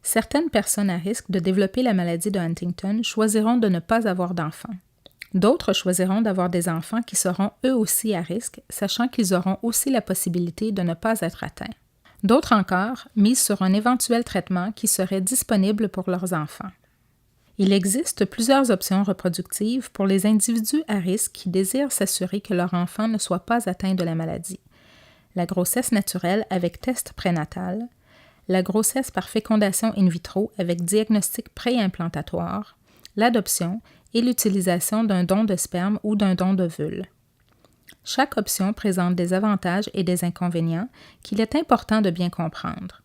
Certaines personnes à risque de développer la maladie de Huntington choisiront de ne pas avoir d'enfants. D'autres choisiront d'avoir des enfants qui seront eux aussi à risque, sachant qu'ils auront aussi la possibilité de ne pas être atteints. D'autres encore misent sur un éventuel traitement qui serait disponible pour leurs enfants. Il existe plusieurs options reproductives pour les individus à risque qui désirent s'assurer que leur enfant ne soit pas atteint de la maladie. La grossesse naturelle avec test prénatal, la grossesse par fécondation in vitro avec diagnostic préimplantatoire, l'adoption et l'utilisation d'un don de sperme ou d'un don d'ovule. Chaque option présente des avantages et des inconvénients qu'il est important de bien comprendre.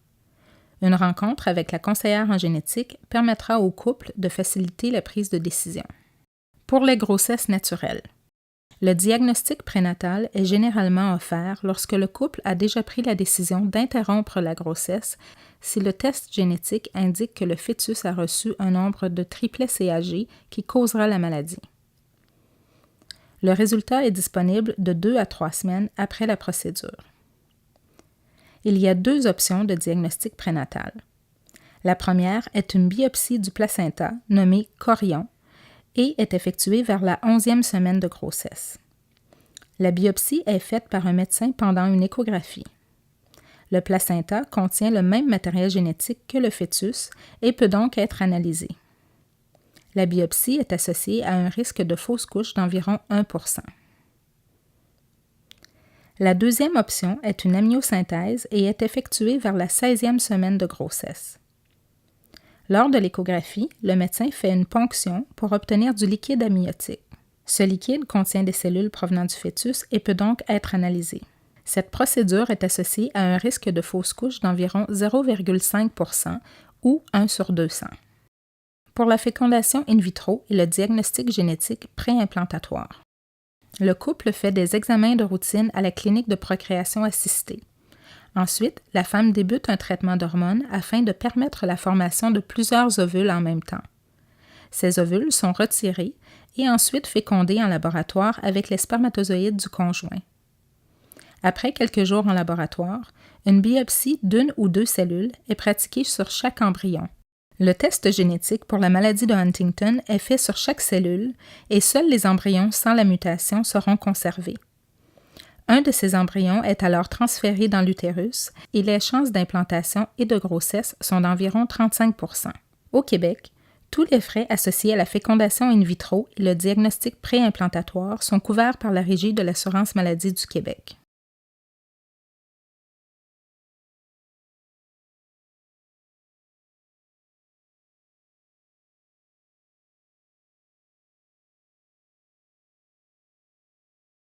Une rencontre avec la conseillère en génétique permettra au couple de faciliter la prise de décision. Pour les grossesses naturelles, le diagnostic prénatal est généralement offert lorsque le couple a déjà pris la décision d'interrompre la grossesse si le test génétique indique que le fœtus a reçu un nombre de triplets CAG qui causera la maladie. Le résultat est disponible de 2 à 3 semaines après la procédure. Il y a 2 options de diagnostic prénatal. La première est une biopsie du placenta nommée chorion et est effectuée vers la 11e semaine de grossesse. La biopsie est faite par un médecin pendant une échographie. Le placenta contient le même matériel génétique que le fœtus et peut donc être analysé. La biopsie est associée à un risque de fausse couche d'environ 1%. La deuxième option est une amniosynthèse et est effectuée vers la 16e semaine de grossesse. Lors de l'échographie, le médecin fait une ponction pour obtenir du liquide amniotique. Ce liquide contient des cellules provenant du fœtus et peut donc être analysé. Cette procédure est associée à un risque de fausse couche d'environ 0,5% ou 1 sur 200. Pour la fécondation in vitro et le diagnostic génétique préimplantatoire, le couple fait des examens de routine à la clinique de procréation assistée. Ensuite, la femme débute un traitement d'hormones afin de permettre la formation de plusieurs ovules en même temps. Ces ovules sont retirés et ensuite fécondés en laboratoire avec les spermatozoïdes du conjoint. Après quelques jours en laboratoire, une biopsie d'une ou 2 cellules est pratiquée sur chaque embryon. Le test génétique pour la maladie de Huntington est fait sur chaque cellule et seuls les embryons sans la mutation seront conservés. Un de ces embryons est alors transféré dans l'utérus et les chances d'implantation et de grossesse sont d'environ 35%. Au Québec, tous les frais associés à la fécondation in vitro et le diagnostic préimplantatoire sont couverts par la Régie de l'assurance maladie du Québec.